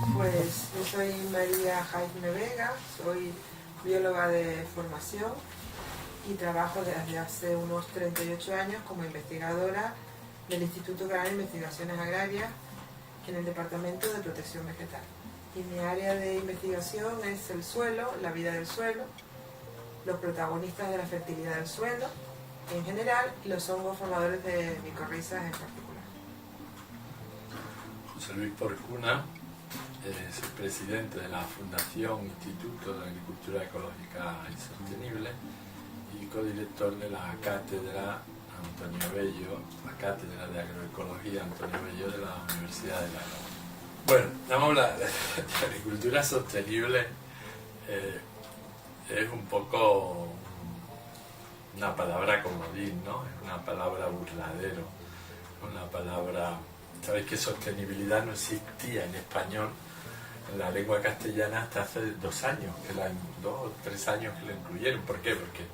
Pues yo soy María Jaime Vega, soy bióloga de formación y trabajo desde hace unos 38 años como investigadora del Instituto Canario de Investigaciones Agrarias en el Departamento de Protección Vegetal. Y mi área de investigación es el suelo, la vida del suelo, los protagonistas de la fertilidad del suelo en general y los hongos formadores de micorrizas en particular. José Luis Porcuna es el presidente de la Fundación Instituto de Agricultura Ecológica y Sostenible y codirector de la Cátedra Antonio Bello, la Cátedra de Agroecología Antonio Bello de la Universidad de La Laguna. Bueno, vamos a hablar de agricultura sostenible. Es un poco una palabra comodín, ¿no? Es una palabra burladero, una palabra... Sabéis que sostenibilidad no existía en español, en la lengua castellana, hasta hace 2 años, 2 o 3 años que lo incluyeron. ¿Por qué? Porque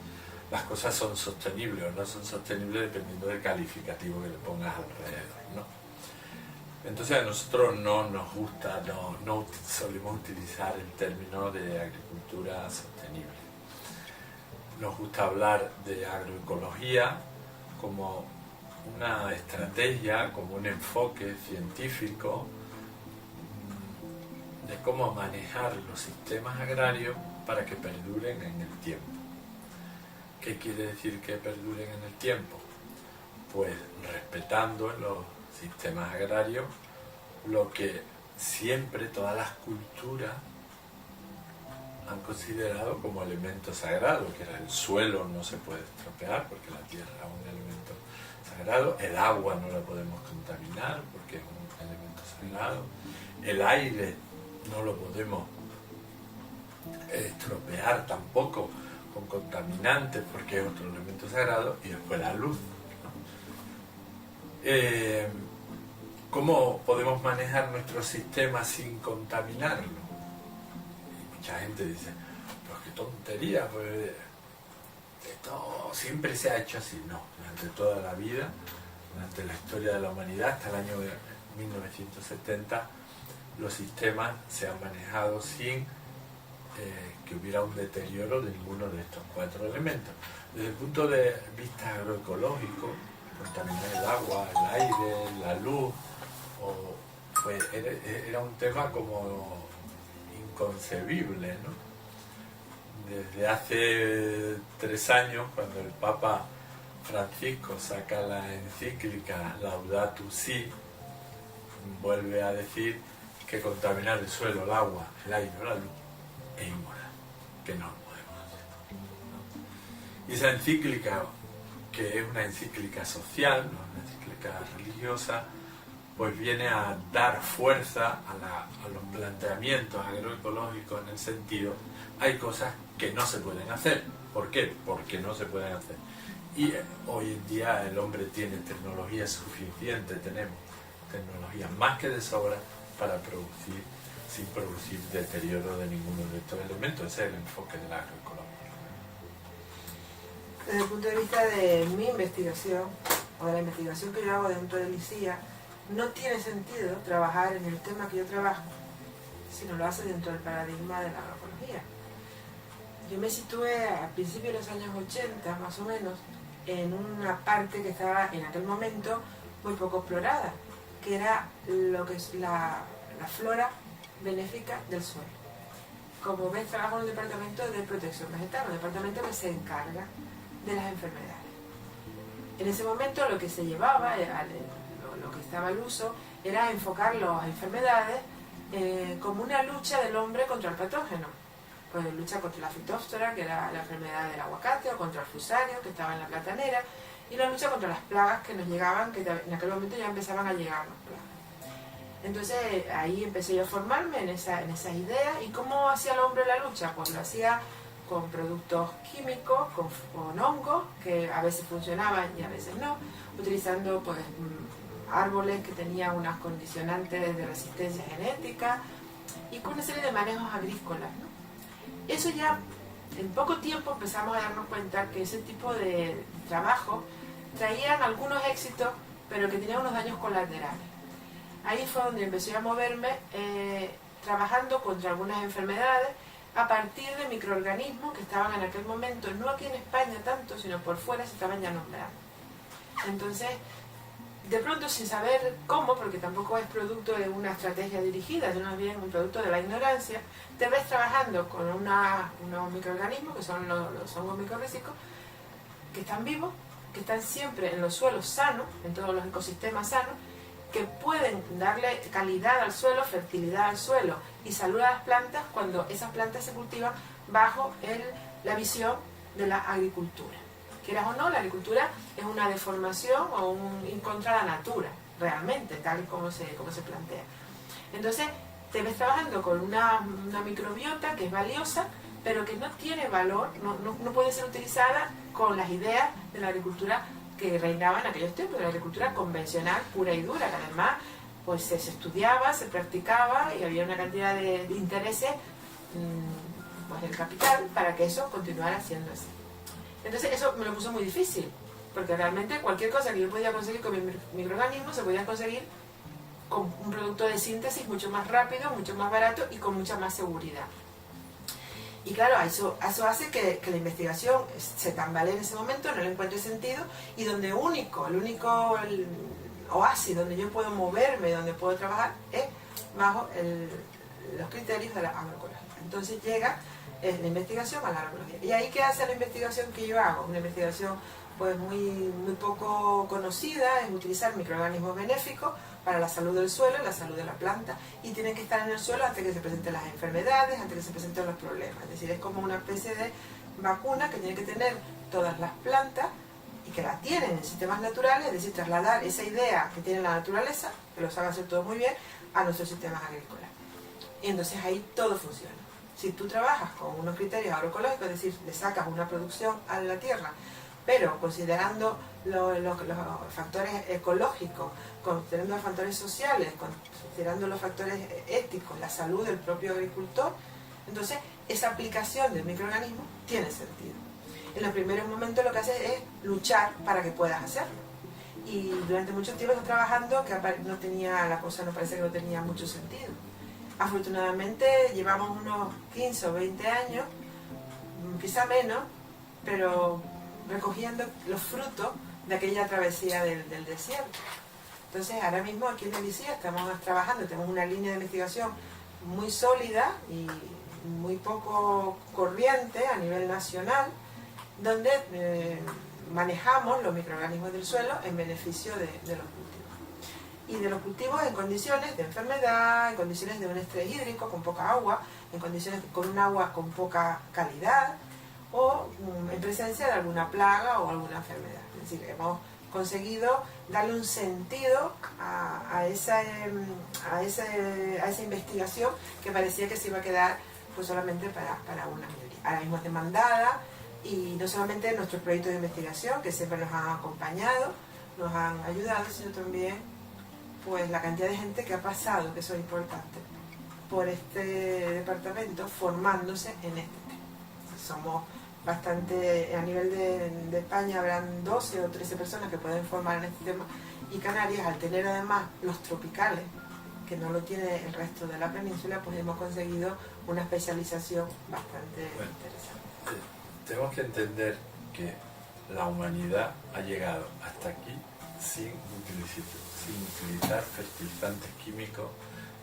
las cosas son sostenibles o no son sostenibles dependiendo del calificativo que le pongas alrededor, ¿no? Entonces a nosotros no nos gusta, no solemos utilizar el término de agricultura sostenible. Nos gusta hablar de agroecología como una estrategia, como un enfoque científico de cómo manejar los sistemas agrarios para que perduren en el tiempo. ¿Qué quiere decir que perduren en el tiempo? Pues respetando en los sistemas agrarios lo que siempre todas las culturas han considerado como elemento sagrado, que era el suelo no se puede estropear porque la tierra es un elemento sagrado, el agua no la podemos contaminar porque es un elemento sagrado, el aire no lo podemos estropear tampoco con contaminantes porque es otro elemento sagrado, y después la luz, ¿no? ¿Cómo podemos manejar nuestro sistema sin contaminarlo? Y mucha gente dice, pues qué tontería, pues esto siempre se ha hecho así. No, durante toda la vida, durante la historia de la humanidad, hasta el año 1970, los sistemas se han manejado sin que hubiera un deterioro de ninguno de estos 4 elementos. Desde el punto de vista agroecológico, contaminar el agua, el aire, la luz, pues era un tema como inconcebible, ¿no? Desde hace 3 años, cuando el Papa Francisco saca la encíclica Laudato Si, vuelve a decir que contaminar el suelo, el agua, el aire o la luz es inmoral, que no lo podemos hacer, ¿no? Y esa encíclica, que es una encíclica social, no una encíclica religiosa, pues viene a dar fuerza a los planteamientos agroecológicos en el sentido, hay cosas que no se pueden hacer. ¿Por qué? Porque no se pueden hacer. Y hoy en día el hombre tiene tecnología suficiente, tenemos tecnología más que de sobra para producir sin producir deterioro de ninguno de estos elementos. Ese es el enfoque de la agroecología. Desde el punto de vista de mi investigación, o de la investigación que yo hago dentro del ICIA, no tiene sentido trabajar en el tema que yo trabajo si no lo hace dentro del paradigma de la agroecología. Yo me situé a principios de los años 80, más o menos, en una parte que estaba en aquel momento muy poco explorada, que era lo que es la flora benéfica del suelo. Como ves, trabajo en el departamento de protección vegetal, un departamento que se encarga de las enfermedades. En ese momento lo que se llevaba, lo que estaba al uso, era enfocar las enfermedades como una lucha del hombre contra el patógeno. Pues lucha contra la fitóftora, que era la enfermedad del aguacate, o contra el fusario, que estaba en la platanera, y la lucha contra las plagas que nos llegaban, que en aquel momento ya empezaban a llegar las plagas. Entonces ahí empecé yo a formarme en esas ideas. ¿Y cómo hacía el hombre la lucha? Pues lo hacía con productos químicos, con hongos, que a veces funcionaban y a veces no, utilizando pues árboles que tenían unas condicionantes de resistencia genética y con una serie de manejos agrícolas, ¿no? Eso ya, en poco tiempo empezamos a darnos cuenta que ese tipo de trabajo traían algunos éxitos, pero que tenían unos daños colaterales. Ahí fue donde empecé a moverme trabajando contra algunas enfermedades a partir de microorganismos que estaban en aquel momento, no aquí en España tanto, sino por fuera, se estaban ya nombrando. Entonces, de pronto, sin saber cómo, porque tampoco es producto de una estrategia dirigida, sino más bien un producto de la ignorancia, te ves trabajando con unos microorganismos, que son los hongos micorrízicos, que están vivos, que están siempre en los suelos sanos, en todos los ecosistemas sanos, que pueden darle calidad al suelo, fertilidad al suelo y salud a las plantas cuando esas plantas se cultivan bajo la visión de la agricultura. Quieras o no, la agricultura es una deformación o un ir contra la natura, realmente, tal y como se plantea. Entonces, te ves trabajando con una microbiota que es valiosa, pero que no tiene valor, no puede ser utilizada con las ideas de la agricultura que reinaba en aquellos tiempos, de la agricultura convencional, pura y dura, que además pues se estudiaba, se practicaba y había una cantidad de intereses pues del capital para que eso continuara siendo así. Entonces eso me lo puso muy difícil, porque realmente cualquier cosa que yo podía conseguir con mi microorganismo se podía conseguir con un producto de síntesis mucho más rápido, mucho más barato y con mucha más seguridad. Y claro, eso hace que la investigación se tambalee en ese momento, no le encuentre sentido, y donde el único oasis donde yo puedo moverme, donde puedo trabajar, es bajo los criterios de la agroecología. Entonces llega la investigación a la agroecología. ¿Y ahí qué hace la investigación que yo hago? Una investigación pues muy poco conocida, es utilizar microorganismos benéficos para la salud del suelo y la salud de la planta, y tienen que estar en el suelo antes que se presenten las enfermedades, antes que se presenten los problemas. Es decir, es como una especie de vacuna que tienen que tener todas las plantas y que la tienen en sistemas naturales, es decir, trasladar esa idea que tiene la naturaleza, que lo sabe hacer todo muy bien, a nuestros sistemas agrícolas. Y entonces ahí todo funciona. Si tú trabajas con unos criterios agroecológicos, es decir, le sacas una producción a la tierra, pero considerando los factores ecológicos, considerando los factores sociales, considerando los factores éticos, la salud del propio agricultor, entonces esa aplicación del microorganismo tiene sentido. En los primeros momentos lo que haces es luchar para que puedas hacerlo. Y durante mucho tiempo estoy trabajando que la cosa no parece que no tenía mucho sentido. Afortunadamente llevamos unos 15 o 20 años, quizá menos, pero recogiendo los frutos de aquella travesía del desierto. Entonces ahora mismo aquí en Galicia estamos trabajando, tenemos una línea de investigación muy sólida y muy poco corriente a nivel nacional, donde manejamos los microorganismos del suelo en beneficio de los cultivos. Y de los cultivos en condiciones de enfermedad, en condiciones de un estrés hídrico con poca agua, en condiciones con un agua con poca calidad, o en presencia de alguna plaga o alguna enfermedad. Es decir, hemos conseguido darle un sentido a esa investigación que parecía que se iba a quedar pues solamente para una mayoría. Ahora mismo es demandada, y no solamente nuestros proyectos de investigación, que siempre nos han acompañado, nos han ayudado, sino también pues la cantidad de gente que ha pasado, que eso es importante, por este departamento formándose en este tema. Somos bastante, a nivel de España habrán 12 o 13 personas que pueden formar en este tema, y Canarias, al tener además los tropicales, que no lo tiene el resto de la península, pues hemos conseguido una especialización bastante interesante. Tenemos que entender que la humanidad ha llegado hasta aquí sin utilizar fertilizantes químicos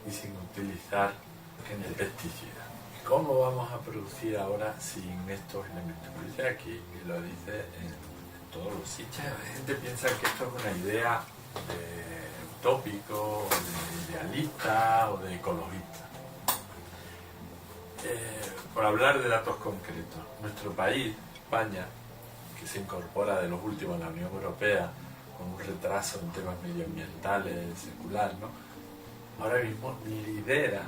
y sin utilizar pesticidas. ¿Cómo vamos a producir ahora sin estos elementos? Lo dice aquí y lo dice en todos los sitios. La gente piensa que esto es una idea de utópico, o de idealista o de ecologista. Por hablar de datos concretos, nuestro país, España, que se incorpora de los últimos a la Unión Europea, con un retraso en temas medioambientales, secular, ¿no? Ahora mismo lidera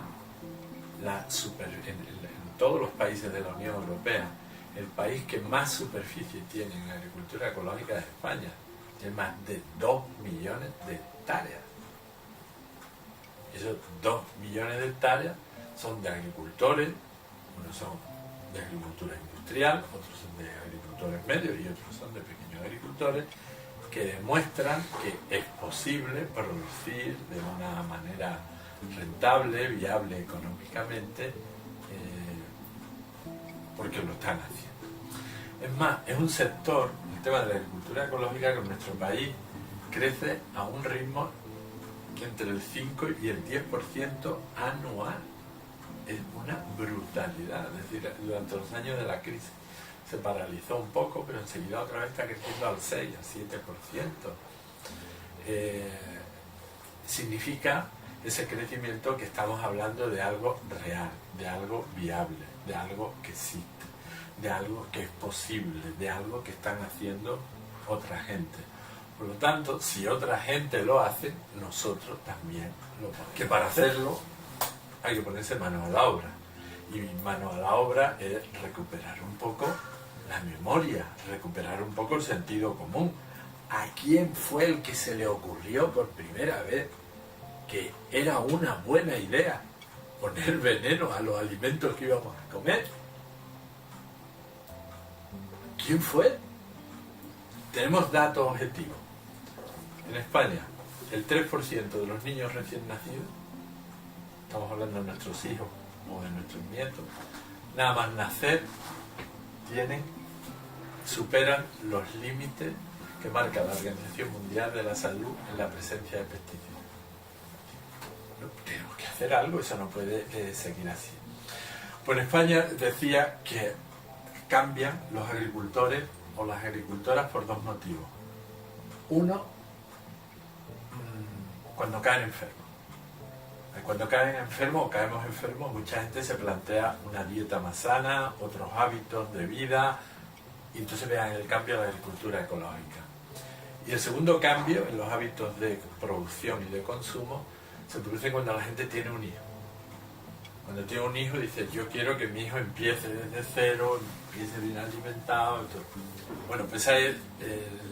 en todos los países de la Unión Europea, el país que más superficie tiene en agricultura ecológica es España. Tiene más de 2 millones de hectáreas. Esos 2 millones de hectáreas son de agricultores, unos son de agricultura industrial, otros son de agricultores medios y otros son de pequeños agricultores, que demuestran que es posible producir de una manera rentable, viable económicamente, porque lo están haciendo. Es más, es un sector, el tema de la agricultura ecológica, que en nuestro país crece a un ritmo entre el 5 y el 10% anual. Es una brutalidad. Es decir, durante los años de la crisis se paralizó un poco, pero enseguida otra vez está creciendo al 6, al 7%. Significa ese crecimiento que estamos hablando de algo real, de algo viable, de algo que existe, de algo que es posible, de algo que están haciendo otra gente. Por lo tanto, si otra gente lo hace, nosotros también lo podemos. Que para hacerlo hay que ponerse mano a la obra. Y mano a la obra es recuperar un poco la memoria, recuperar un poco el sentido común. ¿A quién fue el que se le ocurrió por primera vez que era una buena idea poner veneno a los alimentos que íbamos a comer? ¿Quién fue? Tenemos datos objetivos. En España, el 3% de los niños recién nacidos, estamos hablando de nuestros hijos o de nuestros nietos, nada más nacer, superan los límites que marca la Organización Mundial de la Salud en la presencia de pesticidas. Tenemos que hacer algo, eso no puede seguir así. Pues en España decía que cambian los agricultores o las agricultoras por dos motivos. Uno, cuando caen enfermos. Cuando caen enfermos o caemos enfermos, mucha gente se plantea una dieta más sana, otros hábitos de vida, y entonces vean el cambio de la agricultura ecológica. Y el segundo cambio en los hábitos de producción y de consumo se produce cuando la gente tiene un hijo. Cuando tiene un hijo dice, yo quiero que mi hijo empiece desde cero, empiece bien alimentado. Entonces, bueno, pues esa es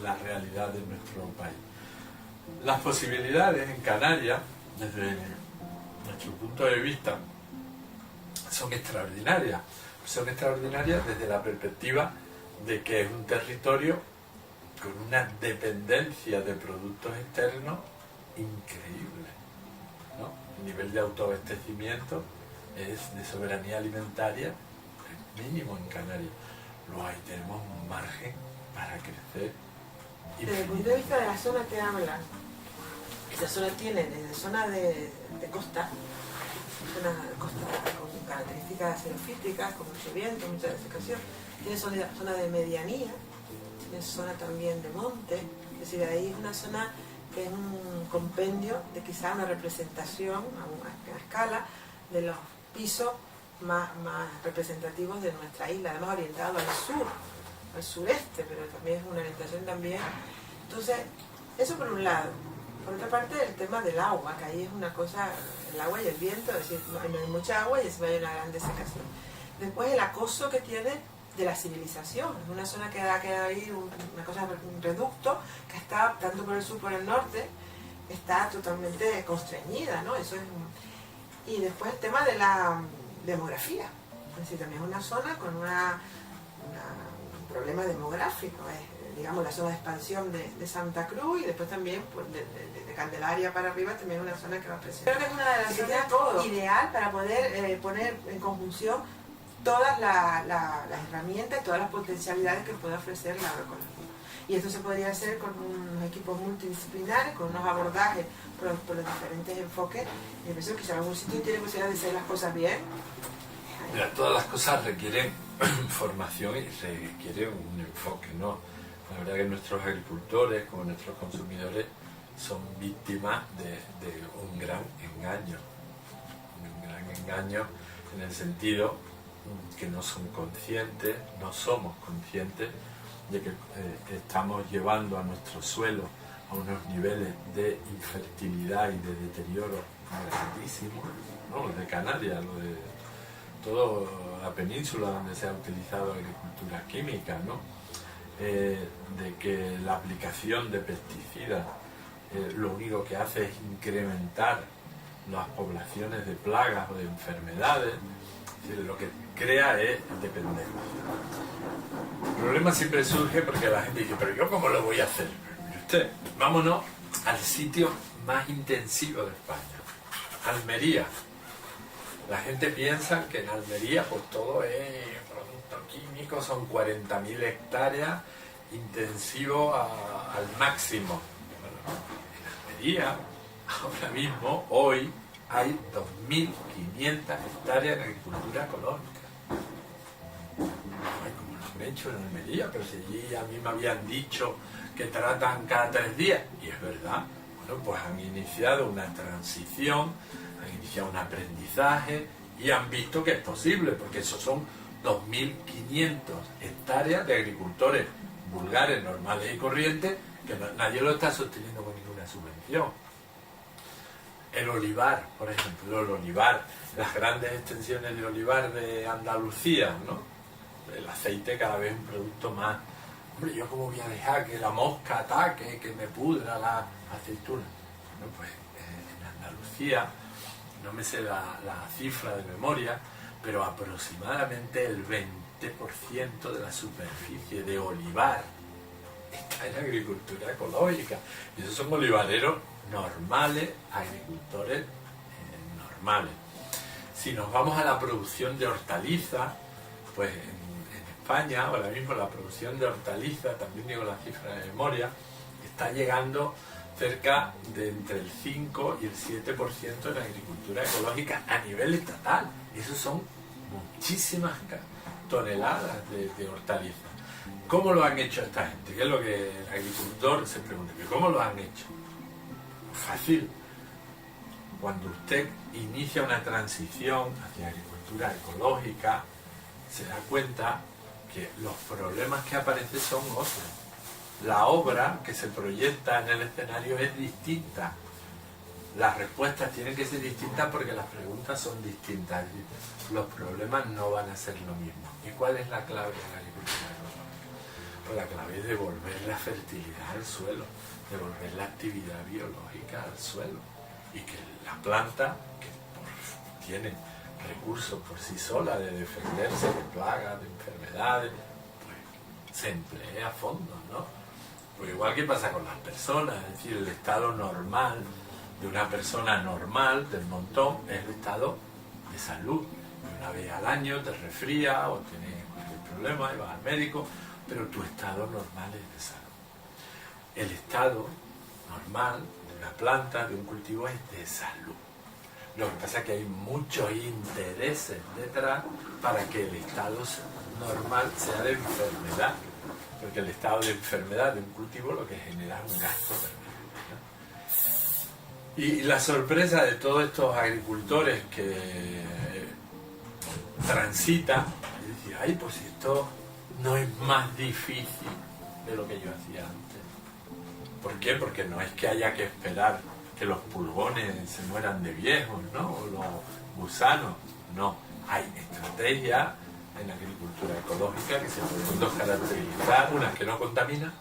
la realidad de nuestro país. Las posibilidades en Canarias, desde nuestro punto de vista, son extraordinarias. Son extraordinarias desde la perspectiva de que es un territorio con una dependencia de productos externos increíble, ¿no? El nivel de autoabastecimiento de soberanía alimentaria es mínimo en Canarias. Luego ahí tenemos un margen para crecer. Desde el punto de vista de la zona que habla, esa zona tiene desde zona de costa, zona con características xerofíticas, con mucho viento, mucha desecación, tiene zona de medianía, tiene zona también de monte, es decir, ahí es una zona que es un compendio de quizá una representación a escala de los pisos más representativos de nuestra isla, además orientado al sur, al sureste, pero también es una orientación también. Entonces, eso por un lado. Por otra parte, el tema del agua, que ahí es una cosa, el agua y el viento, es decir, no hay mucha agua y se va a una gran desecación. Después el acoso que tiene de la civilización, es una zona que ha ahí una cosa, un reducto, que está tanto por el sur como por el norte, está totalmente constreñida, ¿no? Eso es y después el tema de la demografía, es decir, también es una zona con un problema demográfico, digamos la zona de expansión de Santa Cruz y después también pues, de Candelaria para arriba también es una zona que va a presionar. Creo que es una de las zonas ideal para poder poner en conjunción todas las herramientas, todas las potencialidades que puede ofrecer la agroecología. Y esto se podría hacer con unos equipos multidisciplinares, con unos abordajes por los diferentes enfoques. Y pienso que si algún sitio tiene posibilidad de hacer las cosas bien. Mira, todas las cosas requieren formación y requieren un enfoque, ¿no? La verdad que nuestros agricultores, como nuestros consumidores, son víctimas de un gran engaño. Un gran engaño en el sentido que no son conscientes, no somos conscientes de que estamos llevando a nuestro suelo a unos niveles de infertilidad y de deterioro grandísimos, ¿no? Lo de Canarias, lo de toda la península donde se ha utilizado agricultura química, ¿no? De que la aplicación de pesticidas lo único que hace es incrementar las poblaciones de plagas o de enfermedades, es decir, lo que crea es dependencia. El problema siempre surge porque la gente dice, pero ¿yo cómo lo voy a hacer? Y usted, vámonos al sitio más intensivo de España, Almería. La gente piensa que en Almería pues todo es producto químico, son 40.000 hectáreas, intensivo al máximo. Bueno, en Almería, ahora mismo, hoy, hay 2.500 hectáreas de agricultura ecológica. Ay, como lo han hecho en Almería, pero si allí a mí me habían dicho que tratan cada 3 días, y es verdad, bueno, pues han iniciado una transición, han iniciado un aprendizaje y han visto que es posible, porque esos son 2.500 hectáreas de agricultores vulgares, normales y corrientes, que nadie lo está sosteniendo con ninguna subvención. El olivar, por ejemplo, el olivar, las grandes extensiones de olivar de Andalucía, ¿no? El aceite cada vez es un producto más. Hombre, ¿yo cómo voy a dejar que la mosca ataque, que me pudra la aceituna? Bueno, pues en Andalucía, no me sé la cifra de memoria, pero aproximadamente el 20% de la superficie de olivar está en agricultura ecológica. Y esos son olivareros normales, agricultores normales. Si nos vamos a la producción de hortalizas, pues en España, ahora mismo la producción de hortalizas, también digo la cifra de memoria, está llegando cerca de entre el 5 y el 7% en agricultura ecológica a nivel estatal. Esos son muchísimas toneladas de hortalizas. ¿Cómo lo han hecho esta gente? ¿Qué es lo que el agricultor se pregunta? ¿Cómo lo han hecho? Fácil. Cuando usted inicia una transición hacia agricultura ecológica, se da cuenta que los problemas que aparecen son otros. La obra que se proyecta en el escenario es distinta. Las respuestas tienen que ser distintas porque las preguntas son distintas. Los problemas no van a ser lo mismo. ¿Y cuál es la clave de la agricultura ecológica? Pues la clave es devolver la fertilidad al suelo, devolver la actividad biológica al suelo. Y que la planta, que tiene recursos por sí sola de defenderse de plagas, de enfermedades, pues se emplee a fondo, ¿no? Pues igual que pasa con las personas, es decir, el estado normal de una persona normal, del montón, es el estado de salud. Una vez al año te resfría o tienes cualquier problema y vas al médico, pero tu estado normal es de salud. El estado normal de una planta, de un cultivo, es de salud. Lo que pasa es que hay muchos intereses detrás para que el estado normal sea de enfermedad, porque el estado de enfermedad de un cultivo lo que genera es un gasto permanente, ¿no? Y la sorpresa de todos estos agricultores que transitan es decir, ay, pues esto no es más difícil de lo que yo hacía antes. ¿Por qué? Porque no es que haya que esperar que los pulgones se mueran de viejos, ¿no? O los gusanos. No, hay estrategias en la agricultura ecológica que se pueden dos caracterizar: una, que no contamina,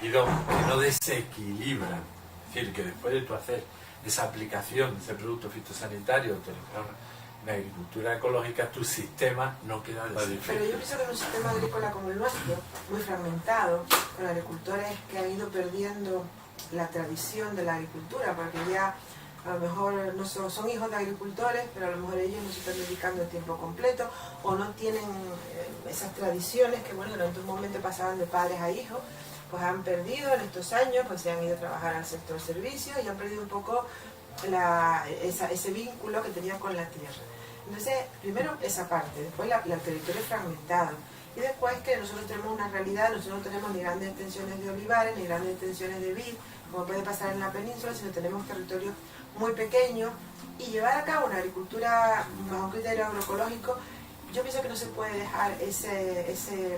y dos, que no desequilibran. Es decir, que después de tú hacer esa aplicación de ese producto fitosanitario en la agricultura ecológica, tu sistema no queda desequilibrado. Pero yo pienso que en un sistema agrícola como el nuestro, muy fragmentado, con agricultores que han ido perdiendo la tradición de la agricultura, porque ya a lo mejor no son hijos de agricultores, pero a lo mejor ellos no se están dedicando el tiempo completo o no tienen esas tradiciones que, bueno, durante un momento pasaban de padres a hijos, pues han perdido en estos años, pues se han ido a trabajar al sector servicios y han perdido un poco ese vínculo que tenían con la tierra. Entonces, primero esa parte, después el territorio fragmentado. Y después que nosotros tenemos una realidad, nosotros no tenemos ni grandes extensiones de olivares, ni grandes extensiones de vid, como puede pasar en la península, sino tenemos territorios muy pequeños, y llevar a cabo una agricultura bajo un criterio agroecológico, yo pienso que no se puede dejar esa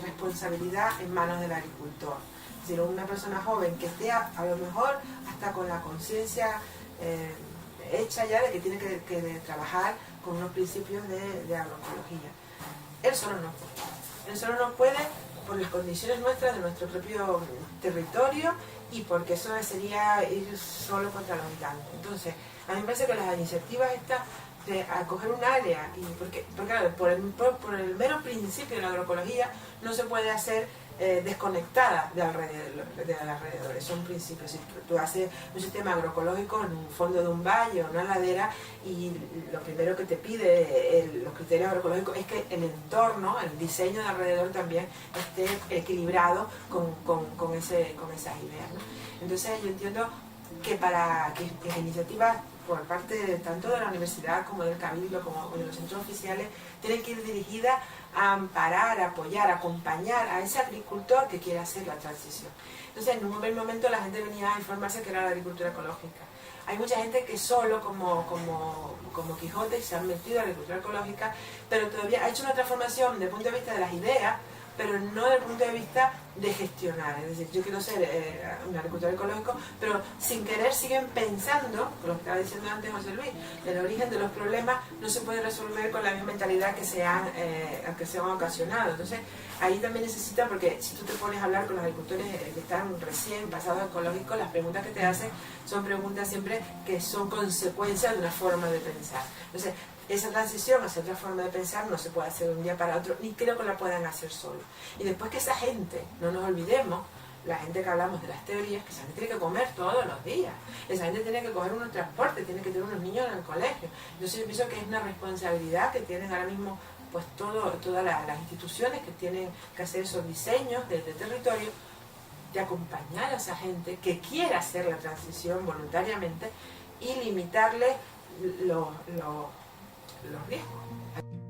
responsabilidad en manos del agricultor. Es decir, una persona joven que esté a lo mejor hasta con la conciencia hecha ya de que tiene que trabajar con unos principios de agroecología. Él solo no puede. Él solo no puede por las condiciones nuestras de nuestro propio territorio y porque eso sería ir solo contra los gigantes. Entonces, a mí me parece que las iniciativas estas de acoger un área, porque claro, por el mero principio de la agroecología no se puede hacer desconectadas de alrededores, son principios. Si tú haces un sistema agroecológico en un fondo de un valle o una ladera, y lo primero que te pide los criterios agroecológicos es que el entorno, el diseño de alrededor también esté equilibrado con esas ideas, ¿no? Entonces yo entiendo que para que las iniciativas por parte tanto de la universidad como del Cabildo como de los centros oficiales tienen que ir dirigidas a amparar, a apoyar, a acompañar a ese agricultor que quiere hacer la transición. Entonces en un primer momento la gente venía a informarse que era la agricultura ecológica. Hay mucha gente que solo como Quijote se han metido a la agricultura ecológica, pero todavía ha hecho una transformación desde el punto de vista de las ideas, pero no desde el punto de vista de gestionar. Es decir, yo quiero ser un agricultor ecológico, pero sin querer siguen pensando, por lo que estaba diciendo antes José Luis, el origen de los problemas no se puede resolver con la misma mentalidad que se han ocasionado. Entonces, ahí también necesita, porque si tú te pones a hablar con los agricultores que están recién pasados ecológicos, las preguntas que te hacen son preguntas siempre que son consecuencia de una forma de pensar. Entonces, esa transición hacia otra forma de pensar no se puede hacer de un día para otro, ni creo que la puedan hacer solo. Y después que esa gente, no nos olvidemos, la gente que hablamos de las teorías, que esa gente tiene que comer todos los días, esa gente tiene que coger un transporte, tiene que tener unos niños en el colegio. Entonces yo pienso que es una responsabilidad que tienen ahora mismo pues todas las instituciones que tienen que hacer esos diseños de territorio, de acompañar a esa gente que quiera hacer la transición voluntariamente y limitarle los riesgos.